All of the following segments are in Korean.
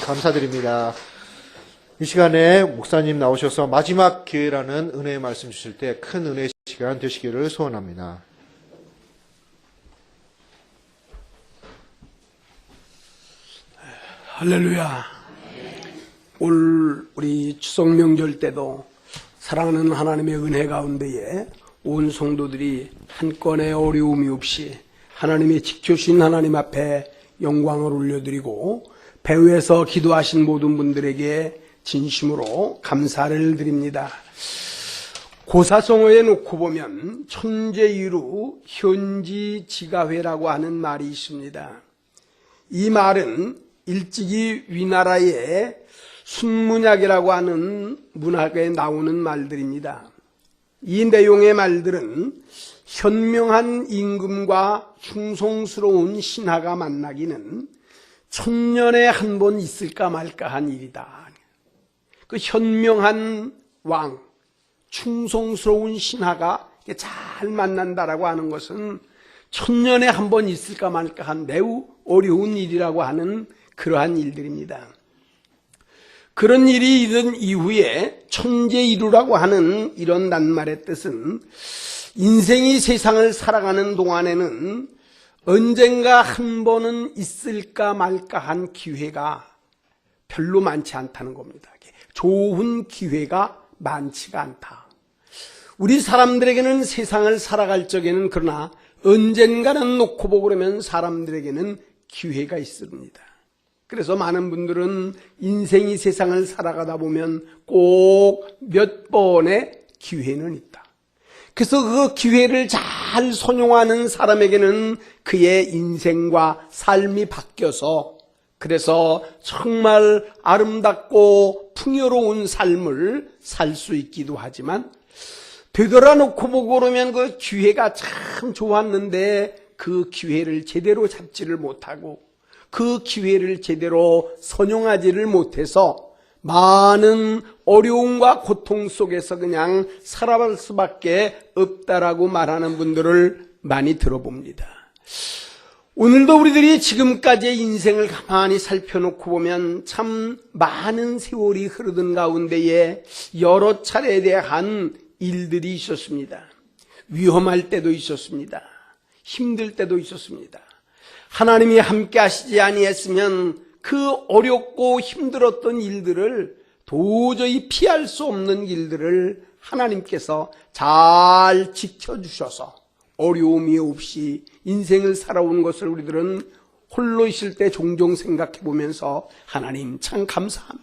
감사드립니다. 이 시간에 목사님 나오셔서 마지막 기회라는 은혜의 말씀 주실 때 큰 은혜의 시간 되시기를 소원합니다. 할렐루야. 올 우리 추석 명절 때도 사랑하는 하나님의 은혜 가운데에 온 성도들이 한 건의 어려움이 없이 하나님의 지켜주신 하나님 앞에 영광을 올려드리고 배후에서 기도하신 모든 분들에게 진심으로 감사를 드립니다. 고사성어에 놓고 보면 천재이루 현지지가회라고 하는 말이 있습니다. 이 말은 일찍이 위나라의 순문학이라고 하는 문학에 나오는 말들입니다. 이 내용의 말들은 현명한 임금과 충성스러운 신하가 만나기는 천년에 한 번 있을까 말까 한 일이다. 그 현명한 왕, 충성스러운 신하가 잘 만난다라고 하는 것은 천년에 한 번 있을까 말까 한 매우 어려운 일이라고 하는 그러한 일들입니다. 그런 일이 있은 이후에 천재이루라고 하는 이런 낱말의 뜻은 인생이 세상을 살아가는 동안에는 언젠가 한 번은 있을까 말까 한 기회가 별로 많지 않다는 겁니다. 좋은 기회가 많지가 않다. 우리 사람들에게는 세상을 살아갈 적에는 그러나 언젠가는 놓고 보고 그러면 사람들에게는 기회가 있습니다. 그래서 많은 분들은 인생이 세상을 살아가다 보면 꼭 몇 번의 기회는 있다. 그래서 그 기회를 잘 선용하는 사람에게는 그의 인생과 삶이 바뀌어서 그래서 정말 아름답고 풍요로운 삶을 살 수 있기도 하지만 되돌아놓고 보고 그러면 그 기회가 참 좋았는데 그 기회를 제대로 잡지를 못하고 그 기회를 제대로 선용하지를 못해서 많은 어려움과 고통 속에서 그냥 살아갈 수밖에 없다라고 말하는 분들을 많이 들어봅니다. 오늘도 우리들이 지금까지의 인생을 가만히 살펴놓고 보면 참 많은 세월이 흐르던 가운데에 여러 차례에 대한 일들이 있었습니다. 위험할 때도 있었습니다. 힘들 때도 있었습니다. 하나님이 함께 하시지 아니했으면 그 어렵고 힘들었던 일들을 도저히 피할 수 없는 일들을 하나님께서 잘 지켜주셔서 어려움이 없이 인생을 살아온 것을 우리들은 홀로 있을 때 종종 생각해 보면서 하나님 참 감사합니다.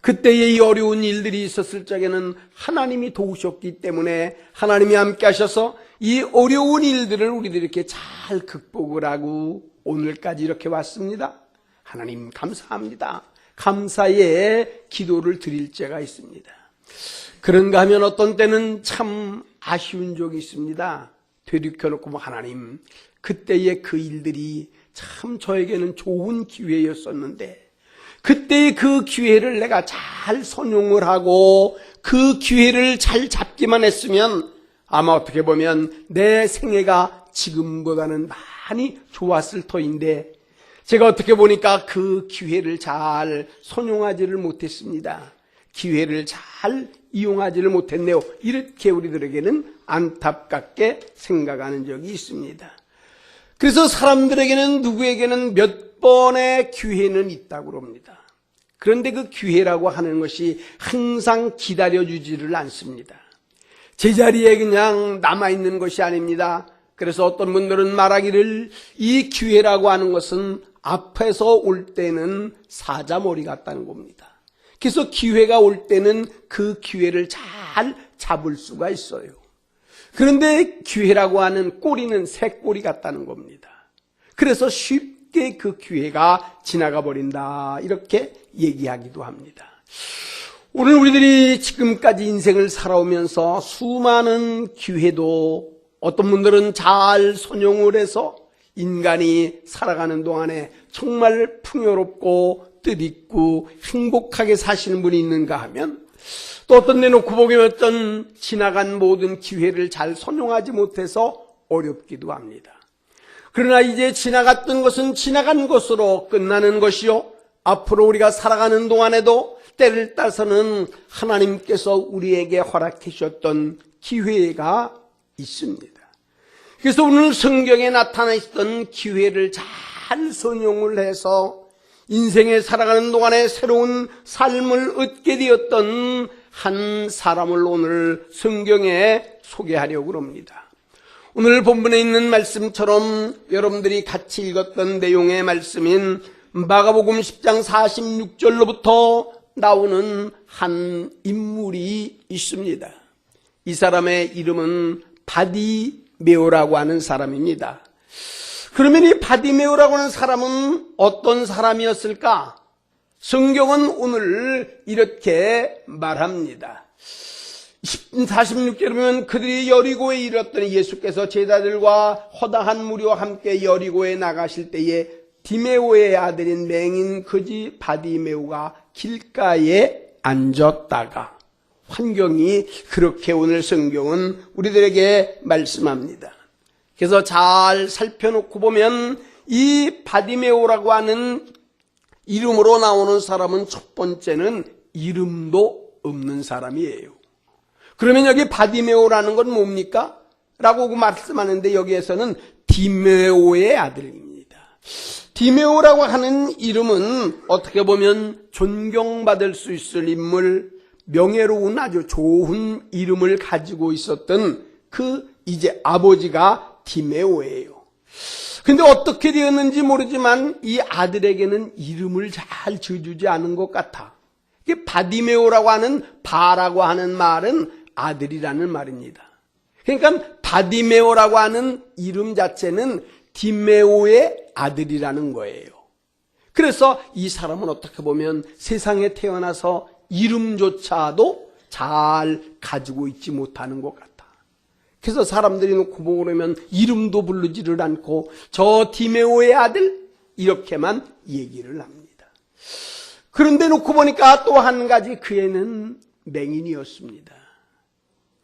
그때의 이 어려운 일들이 있었을 적에는 하나님이 도우셨기 때문에 하나님이 함께 하셔서 이 어려운 일들을 우리들이 이렇게 잘 극복을 하고 오늘까지 이렇게 왔습니다. 하나님 감사합니다. 감사의 기도를 드릴 때가 있습니다. 그런가 하면 어떤 때는 참 아쉬운 적이 있습니다. 되돌이켜놓고 하나님 그때의 그 일들이 참 저에게는 좋은 기회였었는데 그때의 그 기회를 내가 잘 선용을 하고 그 기회를 잘 잡기만 했으면 아마 어떻게 보면 내 생애가 지금보다는 많이 좋았을 터인데 제가 어떻게 보니까 그 기회를 잘 선용하지를 못했습니다. 기회를 잘 이용하지를 못했네요. 이렇게 우리들에게는 안타깝게 생각하는 적이 있습니다. 그래서 사람들에게는 누구에게는 몇 번의 기회는 있다고 합니다. 그런데 그 기회라고 하는 것이 항상 기다려주지를 않습니다. 제자리에 그냥 남아있는 것이 아닙니다. 그래서 어떤 분들은 말하기를 이 기회라고 하는 것은 앞에서 올 때는 사자머리 같다는 겁니다. 그래서 기회가 올 때는 그 기회를 잘 잡을 수가 있어요. 그런데 기회라고 하는 꼬리는 새꼬리 같다는 겁니다. 그래서 쉽게 그 기회가 지나가 버린다 이렇게 얘기하기도 합니다. 오늘 우리들이 지금까지 인생을 살아오면서 수많은 기회도 어떤 분들은 잘 선용을 해서 인간이 살아가는 동안에 정말 풍요롭고 뜻있고 행복하게 사시는 분이 있는가 하면 또 어떤 데 놓고 보면 어떤 지나간 모든 기회를 잘 선용하지 못해서 어렵기도 합니다. 그러나 이제 지나갔던 것은 지나간 것으로 끝나는 것이요 앞으로 우리가 살아가는 동안에도 때를 따서는 하나님께서 우리에게 허락해 주셨던 기회가 있습니다. 그래서 오늘 성경에 나타나 있던 기회를 잘 선용을 해서 인생에 살아가는 동안에 새로운 삶을 얻게 되었던 한 사람을 오늘 성경에 소개하려고 합니다. 오늘 본문에 있는 말씀처럼 여러분들이 같이 읽었던 내용의 말씀인 마가복음 10장 46절로부터 나오는 한 인물이 있습니다. 이 사람의 이름은 바디메오라고 하는 사람입니다. 그러면 이 바디메오라고 하는 사람은 어떤 사람이었을까? 성경은 오늘 이렇게 말합니다. 46절에 보면 그들이 여리고에 이르렀더니 예수께서 제자들과 허다한 무리와 함께 여리고에 나가실 때에 디메오의 아들인 맹인 거지 바디메오가 길가에 앉았다가 환경이 그렇게 오늘 성경은 우리들에게 말씀합니다. 그래서 잘 살펴놓고 보면 이 바디메오라고 하는 이름으로 나오는 사람은 첫 번째는 이름도 없는 사람이에요. 그러면 여기 바디메오라는 건 뭡니까? 라고 말씀하는데 여기에서는 디메오의 아들입니다. 디메오라고 하는 이름은 어떻게 보면 존경받을 수 있을 인물, 명예로운 아주 좋은 이름을 가지고 있었던 그 이제 아버지가 디메오예요. 근데 어떻게 되었는지 모르지만 이 아들에게는 이름을 잘 지어주지 않은 것 같아. 이게 바디메오라고 하는 바라고 하는 말은 아들이라는 말입니다. 그러니까 바디메오라고 하는 이름 자체는 디메오의 아들이라는 거예요. 그래서 이 사람은 어떻게 보면 세상에 태어나서 이름조차도 잘 가지고 있지 못하는 것 같아. 그래서 사람들이 놓고 보고 그러면 이름도 부르지를 않고 저 디메오의 아들 이렇게만 얘기를 합니다. 그런데 놓고 보니까 또 한 가지 그 애는 맹인이었습니다.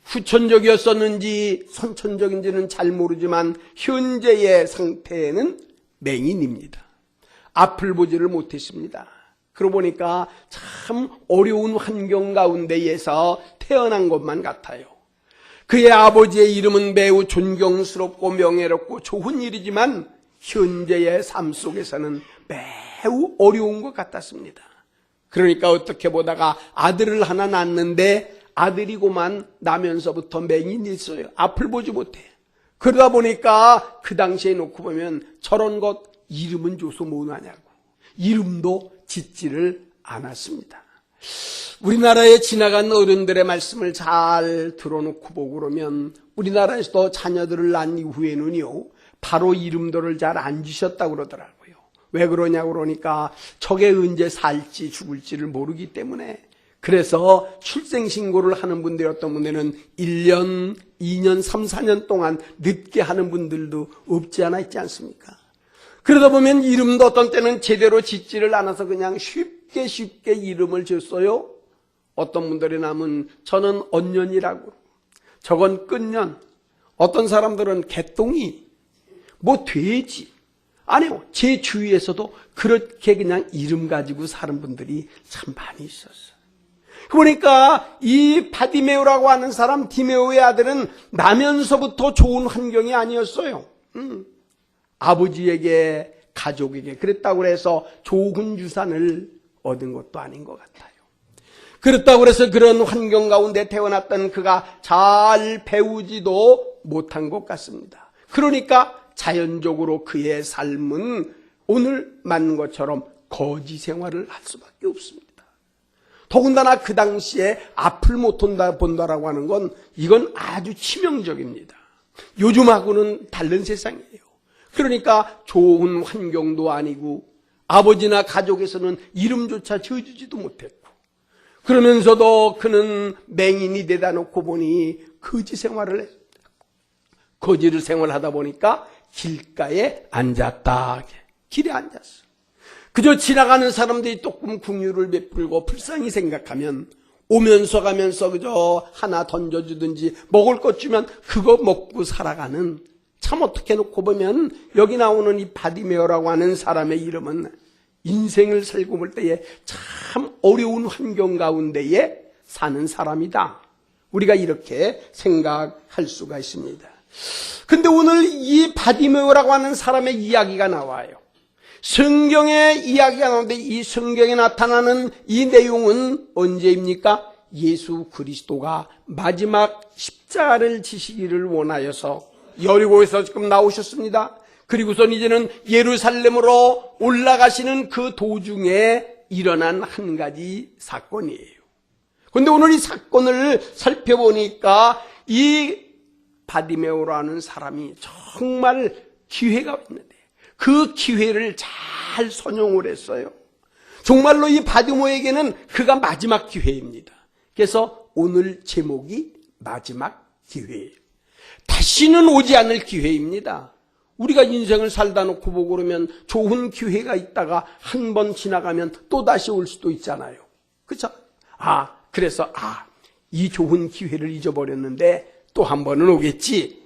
후천적이었었는지 선천적인지는 잘 모르지만 현재의 상태는 맹인입니다. 앞을 보지를 못했습니다. 그러고 보니까 참 어려운 환경 가운데에서 태어난 것만 같아요. 그의 아버지의 이름은 매우 존경스럽고 명예롭고 좋은 일이지만 현재의 삶 속에서는 매우 어려운 것 같았습니다. 그러니까 어떻게 보다가 아들을 하나 낳는데 아들이고만 나면서부터 맹인이 있어요. 앞을 보지 못해. 그러다 보니까 그 당시에 놓고 보면 저런 것 이름은 줘서 뭐하냐고. 이름도 짓지를 않았습니다. 우리나라에 지나간 어른들의 말씀을 잘 들어놓고 보고 그러면 우리나라에서도 자녀들을 낳은 이후에는요 바로 이름들을 잘 안 지셨다고 그러더라고요. 왜 그러냐고 그러니까 저게 언제 살지 죽을지를 모르기 때문에. 그래서 출생신고를 하는 분들이 어떤 분들은 1년, 2년, 3, 4년 동안 늦게 하는 분들도 없지 않아 있지 않습니까? 그러다 보면 이름도 어떤 때는 제대로 짓지를 않아서 그냥 쉽게 이름을 지었어요. 어떤 분들이 남은 저는 언년이라고, 저건 끝년, 어떤 사람들은 개똥이, 뭐 돼지. 아니요, 제 주위에서도 그렇게 그냥 이름 가지고 사는 분들이 참 많이 있었어요. 그러니까 이 바디메오라고 하는 사람, 디메오의 아들은 나면서부터 좋은 환경이 아니었어요. 아버지에게, 가족에게 그랬다고 해서 좋은 유산을 얻은 것도 아닌 것 같아요. 그렇다고 해서 그런 환경 가운데 태어났던 그가 잘 배우지도 못한 것 같습니다. 그러니까 자연적으로 그의 삶은 오늘 맞는 것처럼 거지 생활을 할 수밖에 없습니다. 더군다나 그 당시에 앞을 못 본다라고 하는 건 이건 아주 치명적입니다. 요즘하고는 다른 세상이에요. 그러니까 좋은 환경도 아니고 아버지나 가족에서는 이름조차 지어주지도 못했고 그러면서도 그는 맹인이 되다 놓고 보니 거지 생활을 했습니다. 거지를 생활하다 보니까 길가에 앉았다. 길에 앉았어. 그저 지나가는 사람들이 조금 긍휼을 베풀고 불쌍히 생각하면 오면서 가면서 그저 하나 던져주든지 먹을 것 주면 그거 먹고 살아가는, 참 어떻게 놓고 보면 여기 나오는 이 바디메오라고 하는 사람의 이름은 인생을 살고 볼 때에 참 어려운 환경 가운데에 사는 사람이다. 우리가 이렇게 생각할 수가 있습니다. 근데 오늘 이 바디메오라고 하는 사람의 이야기가 나와요. 성경의 이야기가 나오는데 이 성경에 나타나는 이 내용은 언제입니까? 예수 그리스도가 마지막 십자가를 지시기를 원하여서 여리고에서 지금 나오셨습니다. 그리고선 이제는 예루살렘으로 올라가시는 그 도중에 일어난 한 가지 사건이에요. 그런데 오늘 이 사건을 살펴보니까 이 바디메오라는 사람이 정말 기회가 있는데 그 기회를 잘 선용을 했어요. 정말로 이 바디메오에게는 그가 마지막 기회입니다. 그래서 오늘 제목이 마지막 기회예요. 다시는 오지 않을 기회입니다. 우리가 인생을 살다 놓고 보고 그러면 좋은 기회가 있다가 한 번 지나가면 또 다시 올 수도 있잖아요. 그렇죠? 그래서 이 좋은 기회를 잊어버렸는데 또 한 번은 오겠지.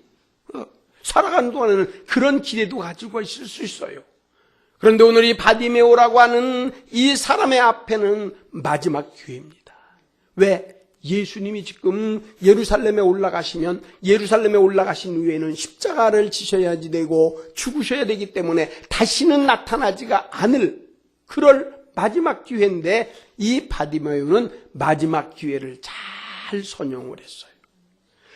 살아가는 동안에는 그런 기대도 가지고 있을 수 있어요. 그런데 오늘 이 바디메오라고 하는 이 사람의 앞에는 마지막 기회입니다. 왜? 예수님이 지금 예루살렘에 올라가시면 예루살렘에 올라가신 후에는 십자가를 지셔야지 되고 죽으셔야 되기 때문에 다시는 나타나지가 않을 그럴 마지막 기회인데 이 바디메오는 마지막 기회를 잘 선용을 했어요.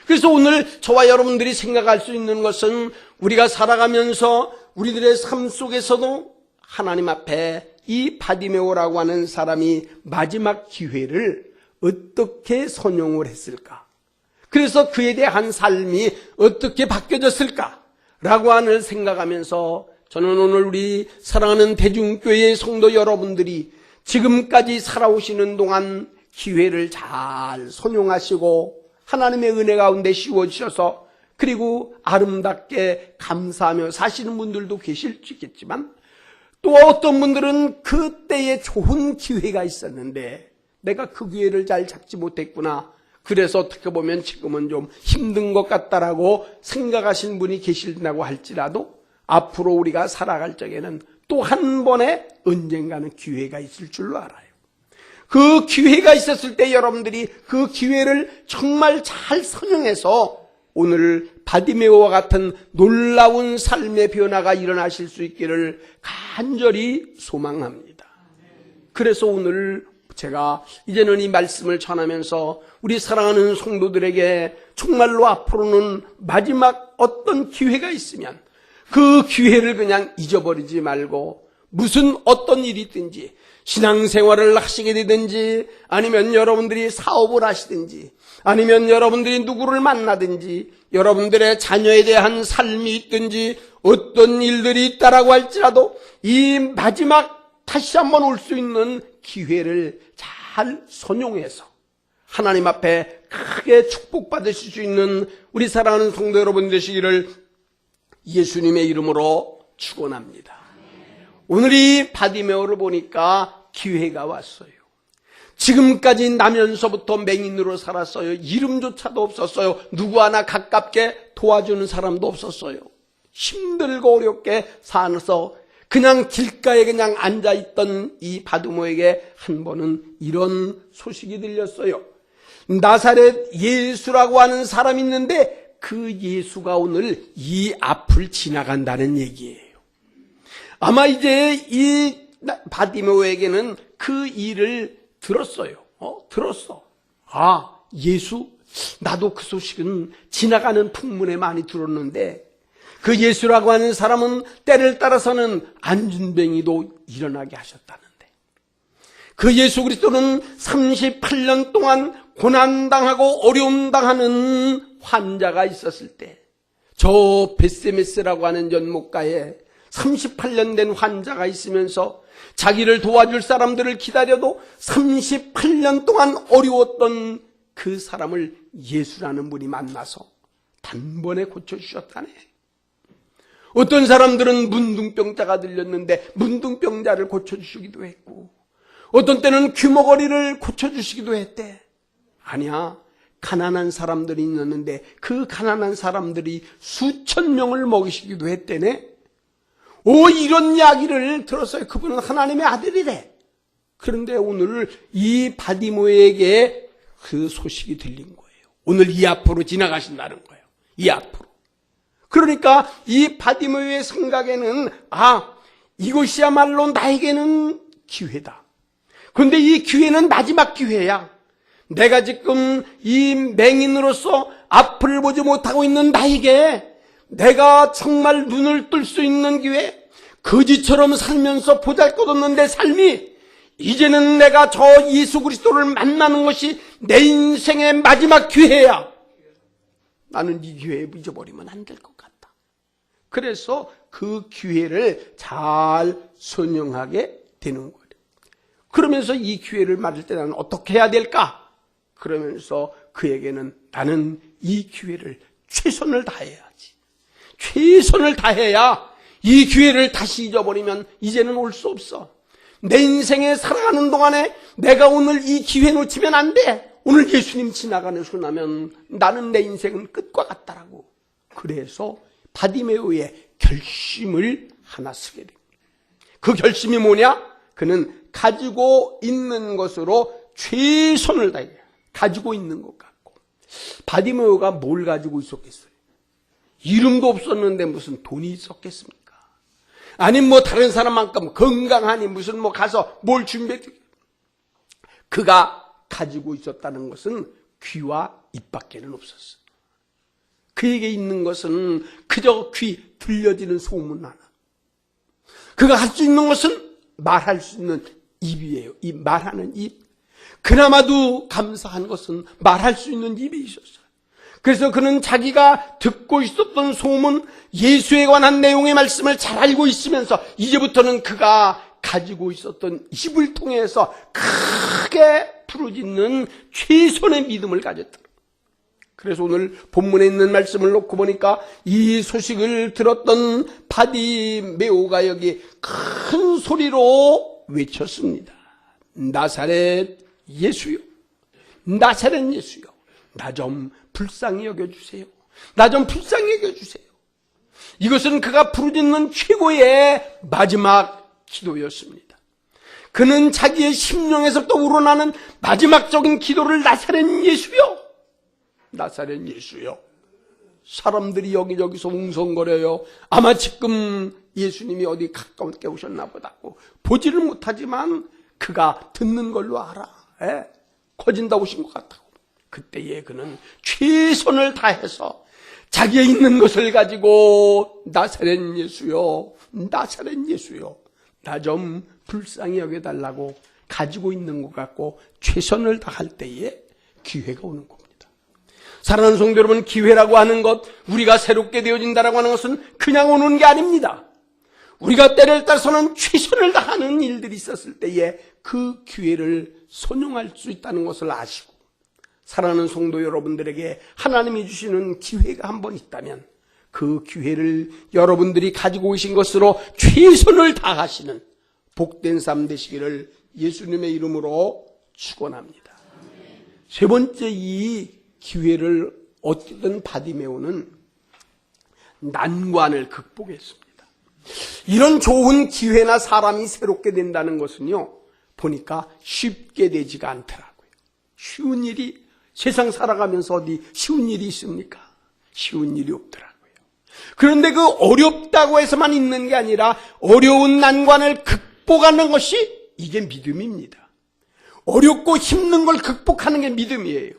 그래서 오늘 저와 여러분들이 생각할 수 있는 것은 우리가 살아가면서 우리들의 삶 속에서도 하나님 앞에 이 바디메오라고 하는 사람이 마지막 기회를 어떻게 선용을 했을까? 그래서 그에 대한 삶이 어떻게 바뀌어졌을까? 라고 하는 생각하면서 저는 오늘 우리 사랑하는 대중교회의 성도 여러분들이 지금까지 살아오시는 동안 기회를 잘 선용하시고 하나님의 은혜 가운데 씌워주셔서 그리고 아름답게 감사하며 사시는 분들도 계실 수 있겠지만 또 어떤 분들은 그때에 좋은 기회가 있었는데 내가 그 기회를 잘 잡지 못했구나. 그래서 어떻게 보면 지금은 좀 힘든 것 같다라고 생각하시는 분이 계신다고 할지라도 앞으로 우리가 살아갈 적에는 또 한 번의 언젠가는 기회가 있을 줄로 알아요. 그 기회가 있었을 때 여러분들이 그 기회를 정말 잘 선용해서 오늘 바디메오와 같은 놀라운 삶의 변화가 일어나실 수 있기를 간절히 소망합니다. 그래서 오늘 제가 이제는 이 말씀을 전하면서 우리 사랑하는 성도들에게 정말로 앞으로는 마지막 어떤 기회가 있으면 그 기회를 그냥 잊어버리지 말고 무슨 어떤 일이 있든지 신앙생활을 하시게 되든지 아니면 여러분들이 사업을 하시든지 아니면 여러분들이 누구를 만나든지 여러분들의 자녀에 대한 삶이 있든지 어떤 일들이 있다라고 할지라도 이 마지막 다시 한번 올 수 있는 기회를 잘 선용해서 하나님 앞에 크게 축복받으실 수 있는 우리 사랑하는 성도 여러분 되시기를 예수님의 이름으로 축원합니다. 오늘 이 바디메오를 보니까 기회가 왔어요. 지금까지 나면서부터 맹인으로 살았어요. 이름조차도 없었어요. 누구 하나 가깝게 도와주는 사람도 없었어요. 힘들고 어렵게 살아서 그냥 길가에 그냥 앉아있던 이 바디메오에게 한 번은 이런 소식이 들렸어요. 나사렛 예수라고 하는 사람이 있는데 그 예수가 오늘 이 앞을 지나간다는 얘기예요. 아마 이제 이 바디메오에게는 그 일을 들었어요. 들었어. 아, 예수? 나도 그 소식은 지나가는 풍문에 많이 들었는데 그 예수라고 하는 사람은 때를 따라서는 안진뱅이도 일어나게 하셨다는데 그 예수 그리스도는 38년 동안 고난당하고 어려움 당하는 환자가 있었을 때 저 베세메스라고 하는 연못가에 38년 된 환자가 있으면서 자기를 도와줄 사람들을 기다려도 38년 동안 어려웠던 그 사람을 예수라는 분이 만나서 단번에 고쳐주셨다네. 어떤 사람들은 문둥병자가 들렸는데 문둥병자를 고쳐주시기도 했고 어떤 때는 귀머거리를 고쳐주시기도 했대. 아니야. 가난한 사람들이 있었는데 그 가난한 사람들이 수천 명을 먹이시기도 했대네. 이런 이야기를 들었어요. 그분은 하나님의 아들이래. 그런데 오늘 이 바디메오에게 그 소식이 들린 거예요. 오늘 이 앞으로 지나가신다는 거예요. 이 앞으로. 그러니까 이 바디메오의 생각에는 이것이야말로 나에게는 기회다. 그런데 이 기회는 마지막 기회야. 내가 지금 이 맹인으로서 앞을 보지 못하고 있는 나에게 내가 정말 눈을 뜰 수 있는 기회, 거지처럼 살면서 보잘것없는 내 삶이 이제는 내가 저 예수 그리스도를 만나는 것이 내 인생의 마지막 기회야. 나는 이 기회에 잊어버리면 안 될 것 같다. 그래서 그 기회를 잘 선용하게 되는 거예요. 그러면서 이 기회를 맞을 때 나는 어떻게 해야 될까? 그러면서 그에게는 나는 이 기회를 최선을 다해야지. 최선을 다해야 이 기회를 다시 잊어버리면 이제는 올 수 없어. 내 인생에 살아가는 동안에 내가 오늘 이 기회 놓치면 안 돼. 오늘 예수님 지나가는 순간면 나는 내 인생은 끝과 같다라고. 그래서 바디메오의 결심을 하나 쓰게 됩니다. 그 결심이 뭐냐? 그는 가지고 있는 것으로 최선을 다해요. 가지고 있는 것 같고. 바디메오가 뭘 가지고 있었겠어요? 이름도 없었는데 무슨 돈이 있었겠습니까? 아니 뭐 다른 사람만큼 건강하니 무슨 뭐 가서 뭘 준비해. 그가 가지고 있었다는 것은 귀와 입밖에는 없었어. 그에게 있는 것은 그저 귀 들려지는 소문 하나. 그가 할 수 있는 것은 말할 수 있는 입이에요. 이 말하는 입. 그나마도 감사한 것은 말할 수 있는 입이 있었어요. 그래서 그는 자기가 듣고 있었던 소문, 예수에 관한 내용의 말씀을 잘 알고 있으면서 이제부터는 그가 가지고 있었던 입을 통해서 크게 부르짖는 최선의 믿음을 가졌다. 그래서 오늘 본문에 있는 말씀을 놓고 보니까 이 소식을 들었던 바디메오가 여기 큰 소리로 외쳤습니다. 나사렛 예수요, 나사렛 예수요, 나 좀 불쌍히 여겨주세요. 나 좀 불쌍히 여겨주세요. 이것은 그가 부르짖는 최고의 마지막 기도였습니다. 그는 자기의 심령에서부터 우러나는 마지막적인 기도를 나사렛 예수요, 나사렛 예수요. 사람들이 여기저기서 웅성거려요. 아마 지금 예수님이 어디 가까운데 오셨나 보다고 보지를 못하지만 그가 듣는 걸로 알아. 커진다 오신 것 같다고. 그때에 그는 최선을 다해서 자기의 있는 것을 가지고 나사렛 예수요, 나사렛 예수요, 나 좀 불쌍히 여겨달라고 가지고 있는 것 같고 최선을 다할 때에 기회가 오는 겁니다. 사랑하는 성도 여러분, 기회라고 하는 것, 우리가 새롭게 되어진다라고 하는 것은 그냥 오는 게 아닙니다. 우리가 때를 따라서는 최선을 다하는 일들이 있었을 때에 그 기회를 선용할 수 있다는 것을 아시고, 사랑하는 성도 여러분들에게 하나님이 주시는 기회가 한 번 있다면 그 기회를 여러분들이 가지고 계신 것으로 최선을 다하시는 복된 삶 되시기를 예수님의 이름으로 축원합니다. 세 번째, 이 기회를 얻던 바디메오는 난관을 극복했습니다. 이런 좋은 기회나 사람이 새롭게 된다는 것은요, 보니까 쉽게 되지가 않더라고요. 쉬운 일이, 세상 살아가면서 어디 쉬운 일이 있습니까? 쉬운 일이 없더라고요. 그런데 그 어렵다고 해서만 있는 게 아니라 어려운 난관을 극복하는 것이 이게 믿음입니다. 어렵고 힘든 걸 극복하는 게 믿음이에요.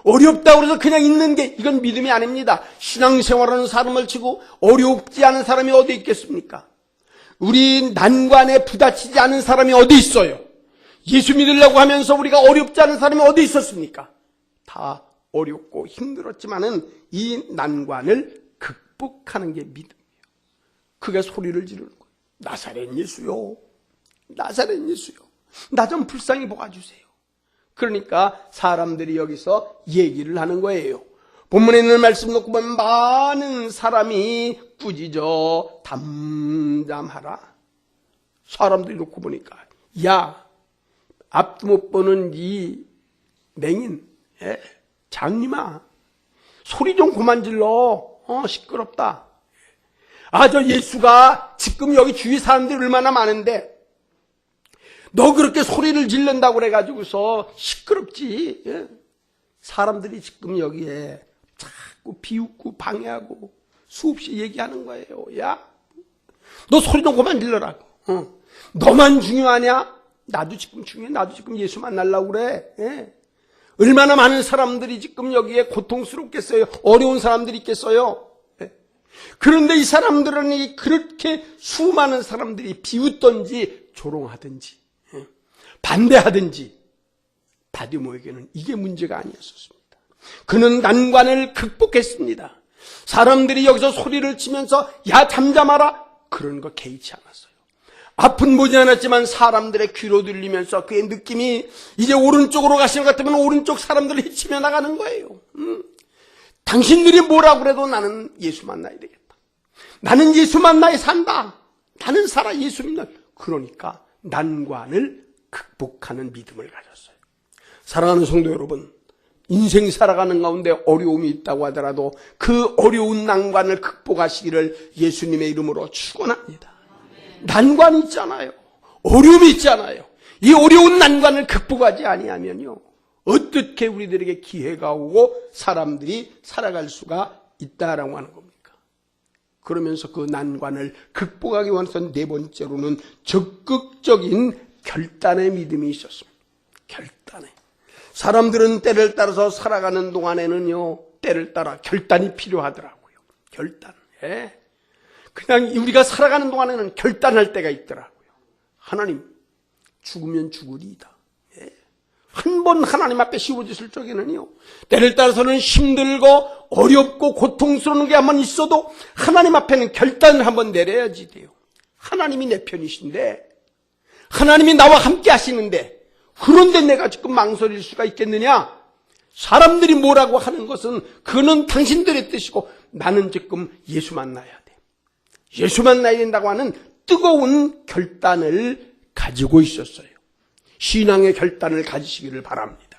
어렵다고 해서 그냥 있는 게 이건 믿음이 아닙니다. 신앙생활하는 사람을 치고 어렵지 않은 사람이 어디 있겠습니까? 우리 난관에 부딪히지 않은 사람이 어디 있어요? 예수 믿으려고 하면서 우리가 어렵지 않은 사람이 어디 있었습니까? 다 어렵고 힘들었지만은 이 난관을 극복하는 게 믿음이에요. 그게 소리를 지르는 거예요. 나사렛 예수요, 나사렛 예수요, 나 좀 불쌍히 보아주세요. 그러니까 사람들이 여기서 얘기를 하는 거예요. 본문에 있는 말씀 놓고 보면 많은 사람이 꾸짖어 담담하라. 사람들이 놓고 보니까, 야, 앞도 못 보는 이 맹인, 장님아, 소리 좀 그만 질러. 시끄럽다. 저 예수가 지금 여기 주위 사람들이 얼마나 많은데 너 그렇게 소리를 지른다고 그래가지고서 시끄럽지. 사람들이 지금 여기에 자꾸 비웃고 방해하고 수없이 얘기하는 거예요. 야, 너 소리 좀 그만 질러라고. 너만 중요하냐? 나도 지금 중요해. 나도 지금 예수 만나려고 그래. 얼마나 많은 사람들이 지금 여기에 고통스럽겠어요. 어려운 사람들이 있겠어요. 그런데 이 사람들은 그렇게 수많은 사람들이 비웃던지 조롱하든지 반대하든지 바디메오에게는 이게 문제가 아니었습니다. 그는 난관을 극복했습니다. 사람들이 여기서 소리를 치면서 야, 잠잠하라, 그런 거 개의치 않았어요. 앞은 보지 않았지만 사람들의 귀로 들리면서 그의 느낌이 이제 오른쪽으로 가시는 것 같으면 오른쪽 사람들을 헤치며 나가는 거예요. 당신들이 뭐라고 그래도 나는 예수 만나야 되겠다. 나는 예수 만나야 산다. 나는 살아, 예수 믿는. 그러니까 난관을 극복하는 믿음을 가졌어요. 사랑하는 성도 여러분, 인생 살아가는 가운데 어려움이 있다고 하더라도 그 어려운 난관을 극복하시기를 예수님의 이름으로 축원합니다. 난관이 있잖아요. 어려움이 있잖아요. 이 어려운 난관을 극복하지 아니하면요, 어떻게 우리들에게 기회가 오고 사람들이 살아갈 수가 있다라고 하는 겁니까? 그러면서 그 난관을 극복하기 위해서 네 번째로는 적극적인 결단의 믿음이 있었습니다. 결단에. 사람들은 때를 따라서 살아가는 동안에는요, 때를 따라 결단이 필요하더라고요. 결단. 예. 그냥 우리가 살아가는 동안에는 결단할 때가 있더라고요. 하나님, 죽으면 죽으리이다. 예. 한 번 하나님 앞에 씌워졌을 적에는요, 때를 따라서는 힘들고 어렵고 고통스러운 게 한 번 있어도 하나님 앞에는 결단을 한번 내려야지 돼요. 하나님이 내 편이신데, 하나님이 나와 함께 하시는데, 그런데 내가 지금 망설일 수가 있겠느냐? 사람들이 뭐라고 하는 것은 그거는 당신들의 뜻이고 나는 지금 예수 만나야 돼. 예수 만나야 된다고 하는 뜨거운 결단을 가지고 있었어요. 신앙의 결단을 가지시기를 바랍니다.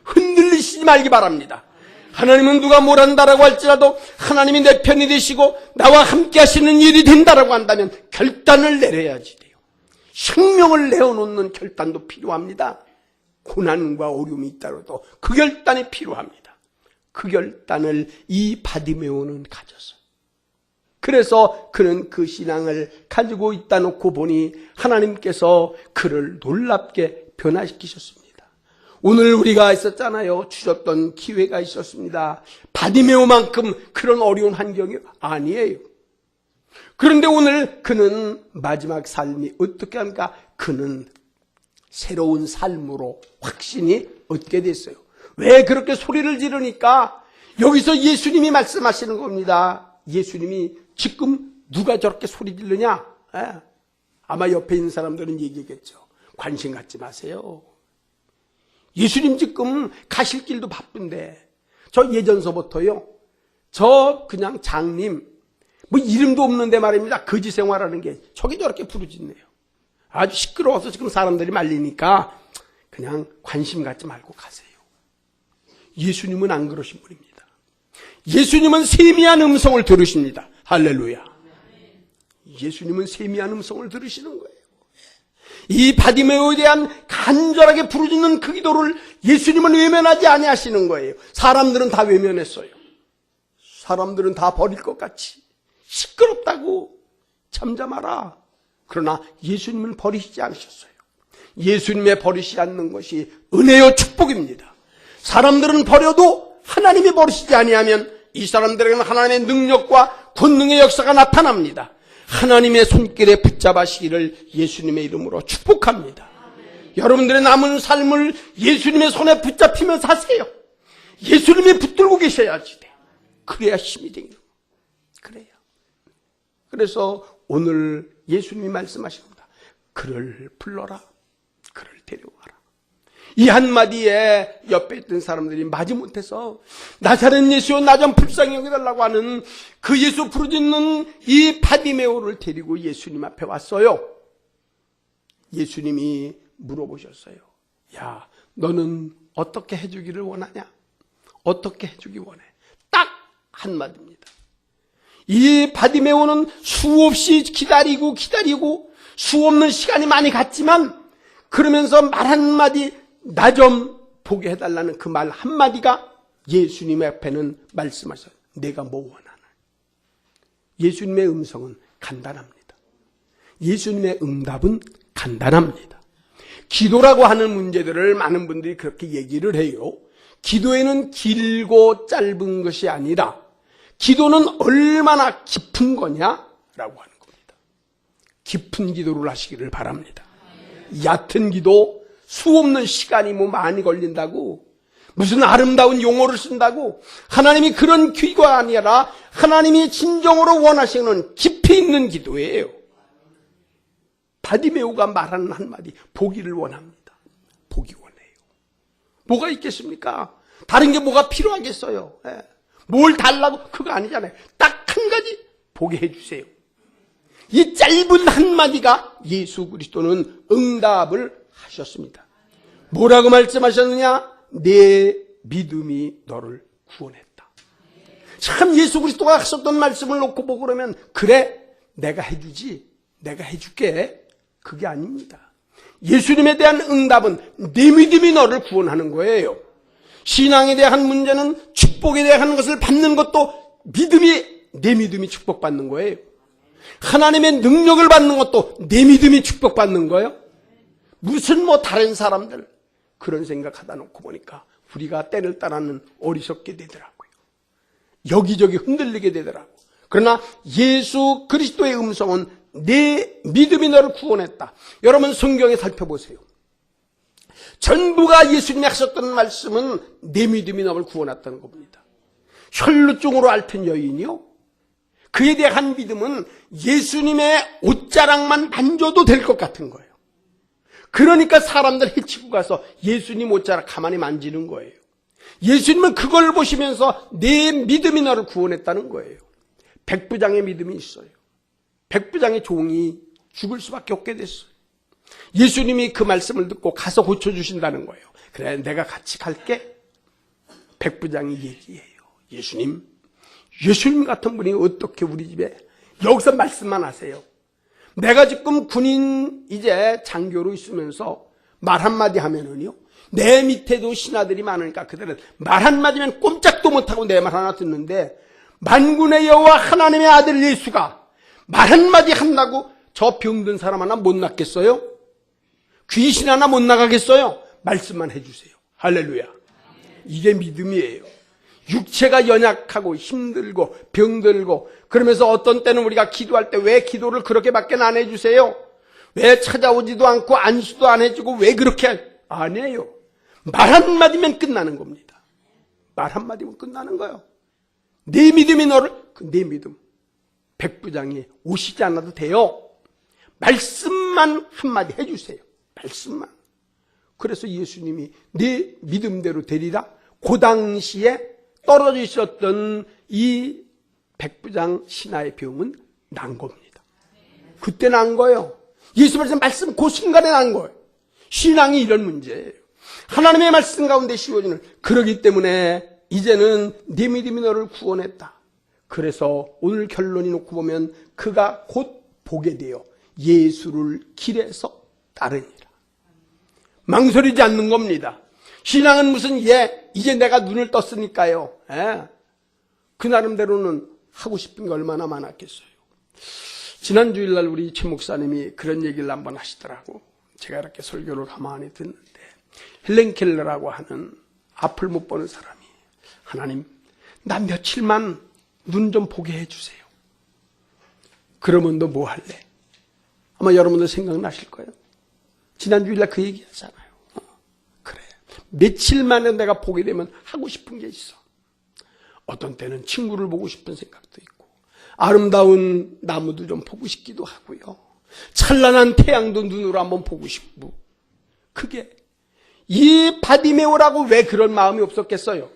흔들리시지 말기 바랍니다. 하나님은 누가 뭘 한다라고 할지라도 하나님이 내 편이 되시고 나와 함께 하시는 일이 된다라고 한다면 결단을 내려야지 돼요. 생명을 내어놓는 결단도 필요합니다. 고난과 어려움이 있다고도 그 결단이 필요합니다. 그 결단을 이 바디메오는 가졌어요. 그래서 그는 그 신앙을 가지고 있다 놓고 보니 하나님께서 그를 놀랍게 변화시키셨습니다. 오늘 우리가 있었잖아요. 주셨던 기회가 있었습니다. 바디메오만큼 그런 어려운 환경이 아니에요. 그런데 오늘 그는 마지막 삶이 어떻게 합니까? 그는 새로운 삶으로 확신이 얻게 됐어요. 왜 그렇게 소리를 지르니까 여기서 예수님이 말씀하시는 겁니다. 예수님이 지금 누가 저렇게 소리 지르냐? 아마 옆에 있는 사람들은 얘기겠죠. 관심 갖지 마세요. 예수님 지금 가실 길도 바쁜데 저 예전서부터요. 저 그냥 장님 뭐 이름도 없는데 말입니다. 거지 생활하는 게 저게 저렇게 부르짖네요. 아주 시끄러워서 지금 사람들이 말리니까 그냥 관심 갖지 말고 가세요. 예수님은 안 그러신 분입니다. 예수님은 세미한 음성을 들으십니다. 할렐루야. 예수님은 세미한 음성을 들으시는 거예요. 이 바디메오에 대한 간절하게 부르짖는 그 기도를 예수님은 외면하지 아니하시는 거예요. 사람들은 다 외면했어요. 사람들은 다 버릴 것 같이 시끄럽다고 잠잠하라. 그러나 예수님은 버리시지 않으셨어요. 예수님의 버리시지 않는 것이 은혜요 축복입니다. 사람들은 버려도 하나님이 버리시지 아니하면 이 사람들에게는 하나님의 능력과 권능의 역사가 나타납니다. 하나님의 손길에 붙잡으시기를 예수님의 이름으로 축복합니다. 여러분들의 남은 삶을 예수님의 손에 붙잡히며 사세요. 예수님이 붙들고 계셔야지 돼요. 그래야 힘이 되는 거예요. 그래야. 그래서 오늘 예수님이 말씀하십니다. 그를 불러라. 그를 데려와라. 이 한마디에 옆에 있던 사람들이 마지못해서 나사렛 예수여 나 좀 불쌍히 여겨달라고 하는 그 예수 부르짖는 이 바디메오를 데리고 예수님 앞에 왔어요. 예수님이 물어보셨어요. 야, 너는 어떻게 해주기를 원하냐? 어떻게 해주기 원해? 딱 한마디입니다. 이 바디메오는 수없이 기다리고 수없는 시간이 많이 갔지만 그러면서 말 한마디 나 좀 보게 해달라는 그 말 한마디가 예수님 앞에는 말씀하셔요. 내가 뭐 원하나. 예수님의 음성은 간단합니다. 예수님의 응답은 간단합니다. 기도라고 하는 문제들을 많은 분들이 그렇게 얘기를 해요. 기도에는 길고 짧은 것이 아니라 기도는 얼마나 깊은 거냐라고 하는 겁니다. 깊은 기도를 하시기를 바랍니다. 얕은 기도 수없는 시간이 뭐 많이 걸린다고 무슨 아름다운 용어를 쓴다고 하나님이 그런 기도가 아니라 하나님이 진정으로 원하시는 깊이 있는 기도예요. 바디메오가 말하는 한마디 보기를 원합니다. 보기 원해요. 뭐가 있겠습니까? 다른 게 뭐가 필요하겠어요? 뭘 달라고 그거 아니잖아요. 딱 한 가지 보게 해주세요. 이 짧은 한마디가 예수 그리스도는 응답을 하셨습니다. 뭐라고 말씀하셨느냐? 내 믿음이 너를 구원했다. 참 예수 그리스도가 하셨던 말씀을 놓고 보고 그러면 그래 내가 해주지 내가 해줄게 그게 아닙니다. 예수님에 대한 응답은 내 믿음이 너를 구원하는 거예요. 신앙에 대한 문제는 축복에 대한 것을 받는 것도 믿음이 내 믿음이 축복받는 거예요. 하나님의 능력을 받는 것도 내 믿음이 축복받는 거예요. 무슨 다른 사람들 그런 생각하다 놓고 보니까 우리가 때를 따라는 어리석게 되더라고요. 여기저기 흔들리게 되더라고요. 그러나 예수 그리스도의 음성은 내 믿음이 너를 구원했다. 여러분 성경에 살펴보세요. 전부가 예수님이 하셨던 말씀은 내 믿음이 너를 구원했다는 겁니다. 혈루증으로 앓던 여인이요, 그에 대한 믿음은 예수님의 옷자락만 만져도 될 것 같은 거예요. 그러니까 사람들 해치고 가서 예수님 옷자락 가만히 만지는 거예요. 예수님은 그걸 보시면서 내 믿음이 너를 구원했다는 거예요. 백부장의 믿음이 있어요. 백부장의 종이 죽을 수밖에 없게 됐어요. 예수님이 그 말씀을 듣고 가서 고쳐주신다는 거예요. 그래, 내가 같이 갈게. 백부장이 얘기해요. 예수님 같은 분이 어떻게 우리 집에, 여기서 말씀만 하세요. 내가 지금 군인 이제 장교로 있으면서 말 한마디 하면은요, 내 밑에도 신하들이 많으니까 그들은 말 한마디면 꼼짝도 못하고 내 말 하나 듣는데, 만군의 여호와 하나님의 아들 예수가 말 한마디 한다고 저 병든 사람 하나 못 낫겠어요? 귀신 하나 못 나가겠어요? 말씀만 해주세요. 할렐루야. 이게 믿음이에요. 육체가 연약하고 힘들고 병들고 그러면서 어떤 때는 우리가 기도할 때 왜 기도를 그렇게밖에 안 해주세요? 왜 찾아오지도 않고 안수도 안 해주고 왜 그렇게 안 해요? 말 한마디면 끝나는 겁니다. 말 한마디면 끝나는 거예요. 내 믿음이 너를, 내 믿음. 백부장이 오시지 않아도 돼요. 말씀만 한마디 해주세요. 말씀만. 그래서 예수님이 내 믿음대로 되리라. 그 당시에 떨어져 있었던 이 백부장 신하의 병은 난 겁니다. 그때 난 거예요. 예수님의 말씀 그 순간에 난 거예요. 신앙이 이런 문제예요. 하나님의 말씀 가운데 씌워지는. 그러기 때문에 이제는 네 믿음이 너를 구원했다. 그래서 오늘 결론이 놓고 보면 그가 곧 보게 되어 예수를 길에서 따르니라. 망설이지 않는 겁니다. 신앙은 무슨 이제 내가 눈을 떴으니까요. 그 나름대로는 하고 싶은 게 얼마나 많았겠어요. 지난 주일날 우리 최 목사님이 그런 얘기를 한번 하시더라고. 제가 이렇게 설교를 가만히 듣는데 헬렌 켈러라고 하는 앞을 못 보는 사람이, 하나님 나 며칠만 눈 좀 보게 해주세요. 그러면 너 뭐 할래? 아마 여러분들 생각나실 거예요. 지난 주일날 그 얘기 하잖아요. 그래, 며칠 만에 내가 보게 되면 하고 싶은 게 있어. 어떤 때는 친구를 보고 싶은 생각도 있고, 아름다운 나무도 좀 보고 싶기도 하고요, 찬란한 태양도 눈으로 한번 보고 싶고. 그게 이 바디메오라고 왜 그런 마음이 없었겠어요?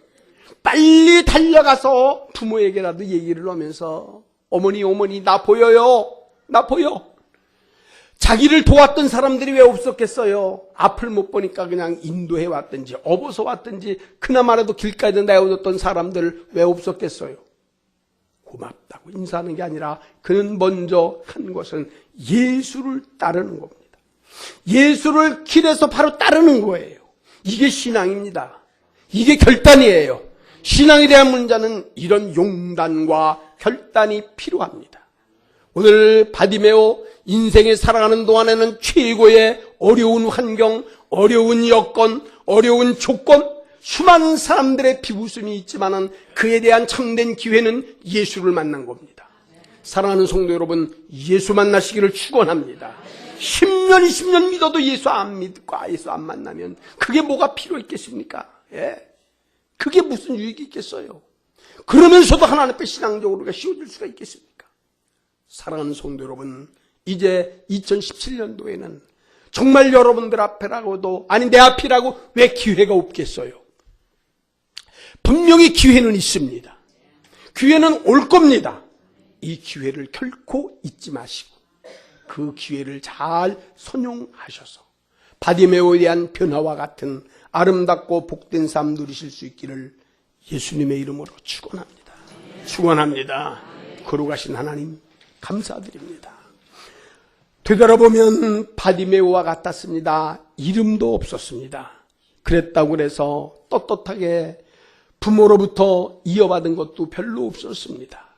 빨리 달려가서 부모에게라도 얘기를 하면서, 어머니 나 보여요. 나 보여. 자기를 도왔던 사람들이 왜 없었겠어요? 앞을 못 보니까 그냥 인도해 왔든지 업어서 왔든지 그나마라도 길가에 내어줬던 사람들 왜 없었겠어요? 고맙다고 인사하는 게 아니라 그는 먼저 한 것은 예수를 따르는 겁니다. 예수를 길에서 바로 따르는 거예요. 이게 신앙입니다. 이게 결단이에요. 신앙에 대한 문제는 이런 용단과 결단이 필요합니다. 오늘 바디메오 인생에 살아가는 동안에는 최고의 어려운 환경, 어려운 여건, 어려운 조건, 수많은 사람들의 비웃음이 있지만은 그에 대한 참된 기회는 예수를 만난 겁니다. 사랑하는 성도 여러분, 예수 만나시기를 축원합니다. 10년, 20년 믿어도 예수 안 믿고 예수 안 만나면 그게 뭐가 필요 있겠습니까? 그게 무슨 유익이 있겠어요? 그러면서도 하나님 앞에 신앙적으로 우리가 씌워질 수가 있겠습니까? 사랑하는 성도 여러분, 이제 2017년도에는 정말 여러분들 앞이라고도, 아니 내 앞이라고 왜 기회가 없겠어요? 분명히 기회는 있습니다. 기회는 올 겁니다. 이 기회를 결코 잊지 마시고 그 기회를 잘 선용하셔서 바디메오에 대한 변화와 같은 아름답고 복된 삶 누리실 수 있기를 예수님의 이름으로 축원합니다. 축원합니다. 거룩하신 하나님 감사드립니다. 되돌아보면 바디메오와 같았습니다. 이름도 없었습니다. 그랬다고 해서 떳떳하게 부모로부터 이어받은 것도 별로 없었습니다.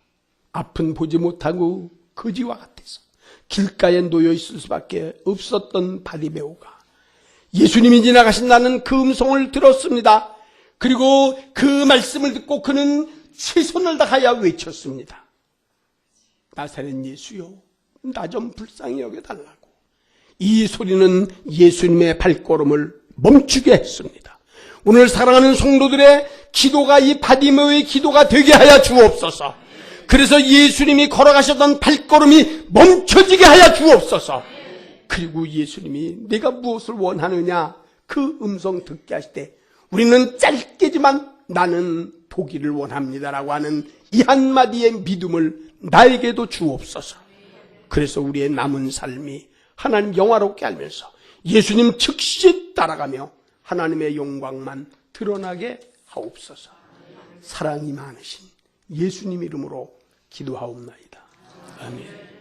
앞은 보지 못하고 거지와 같아서 길가에 놓여 있을 수밖에 없었던 바리메오가 예수님이 지나가신다는 그 음성을 들었습니다. 그리고 그 말씀을 듣고 그는 최선을 다하여 외쳤습니다. 나사렛 예수여, 나 좀 불쌍히 여겨달라고. 이 소리는 예수님의 발걸음을 멈추게 했습니다. 오늘 사랑하는 성도들의 기도가 이 바디메오의 기도가 되게 하여 주옵소서. 그래서 예수님이 걸어가셨던 발걸음이 멈춰지게 하여 주옵소서. 그리고 예수님이 내가 무엇을 원하느냐 그 음성 듣게 하실 때 우리는 짧게지만 나는 보기를 원합니다라고 하는 이 한마디의 믿음을 나에게도 주옵소서. 그래서 우리의 남은 삶이 하나님 영화롭게 알면서 예수님 즉시 따라가며 하나님의 영광만 드러나게 하옵소서. 사랑이 많으신 예수님 이름으로 기도하옵나이다. 아멘.